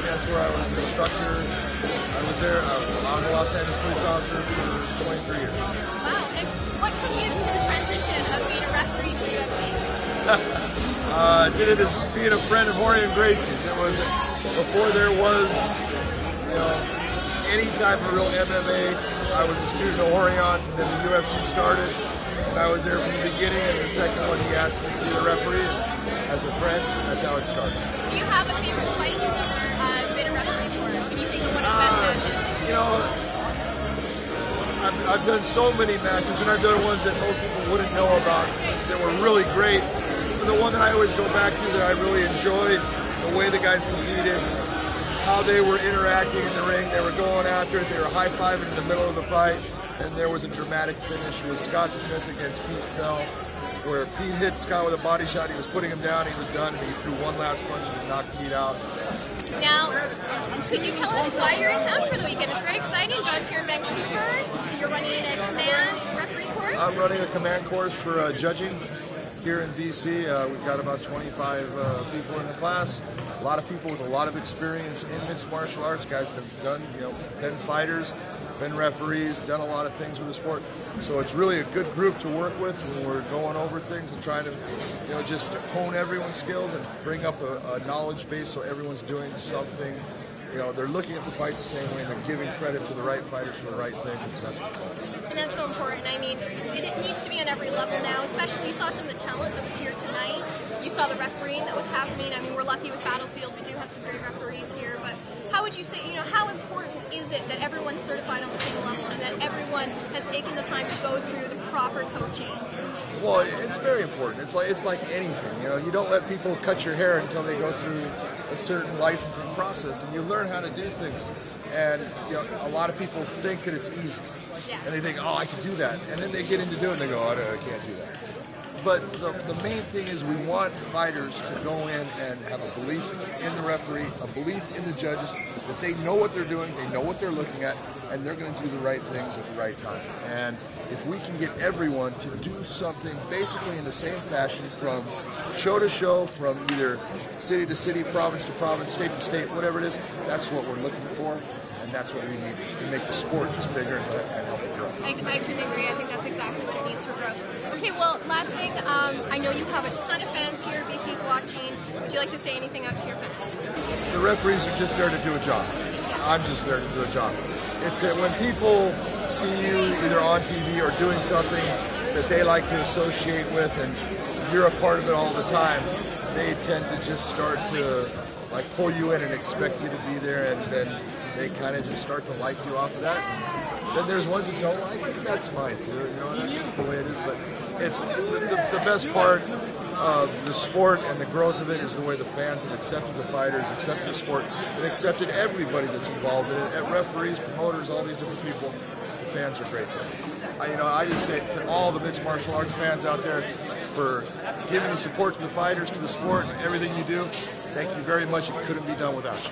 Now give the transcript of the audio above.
That's where I was an instructor. I was there. I was a Los Angeles police officer for 23 years. Wow. And what took you to the transition of being a referee for UFC? I did it as being a friend of Jorge Gracie's. It was before there was, any type of real MMA. I was a student of Orion's, and then the UFC started. And I was there from the beginning. And the second one, he asked me to be the referee. And as a friend, that's how it started. Do you have a favorite fight you've ever been a referee for? Can you think of one of the best matches? I've done so many matches, and I've done ones that most people wouldn't know about that were really great. But the one that I always go back to that I really enjoyed, the way the guys competed, how they were interacting in the ring, they were going after it, they were high-fiving in the middle of the fight, and there was a dramatic finish with Scott Smith against Pete Sell, where Pete hit Scott with a body shot, he was putting him down, he was done, and he threw one last punch and knocked Pete out. Now, could you tell us why you're in town for the weekend? It's very exciting. John's here in Vancouver. You're running a command referee course? I'm running a command course for judging here in BC. We've got about 25 people in the class. A lot of people with a lot of experience in mixed martial arts, guys that have done, been fighters, been referees, done a lot of things with the sport. So it's really a good group to work with when we're going over things and trying to, just hone everyone's skills and bring up a knowledge base so everyone's doing something. They're looking at the fights the same way, and they're giving credit to the right fighters for the right things, and that's what's all about. And that's so important. I mean, it needs to be on every level now, especially you saw some of the talent that was here tonight. You saw the refereeing that was happening. I mean, we're lucky with Battlefield. We do have some great referees here, but how would you say, how important is it that everyone's certified on the same level and that everyone has taken the time to go through the proper coaching? Well, it's very important. It's like anything. You don't let people cut your hair until they go through a certain licensing process, and you learn how to do things. And a lot of people think that it's easy, and they think, I can do that, and then they get into doing it, and they go, I can't do that. But the main thing is we want fighters to go in and have a belief in the referee, a belief in the judges, that they know what they're doing, they know what they're looking at, and they're going to do the right things at the right time. And if we can get everyone to do something basically in the same fashion from show to show, from either city to city, province to province, state to state, whatever it is, that's what we're looking for. And that's what we need to make the sport just bigger and help it grow. I couldn't agree. I think that's exactly what it needs for growth. Okay, well, last thing, I know you have a ton of fans here. BC's watching. Would you like to say anything out to your fans? The referees are just there to do a job. I'm just there to do a job. It's that when people see you either on TV or doing something that they like to associate with, and you're a part of it all the time, they tend to just start to pull you in and expect you to be there, and then they kind of just start to like you off of that. And then there's ones that don't like it, and that's fine too. That's just the way it is. But it's the best part of the sport and the growth of it is the way the fans have accepted the fighters, accepted the sport, and accepted everybody that's involved in it. And referees, promoters, all these different people. The fans are great there. I just say to all the mixed martial arts fans out there for giving the support to the fighters, to the sport, and everything you do. Thank you very much. It couldn't be done without you.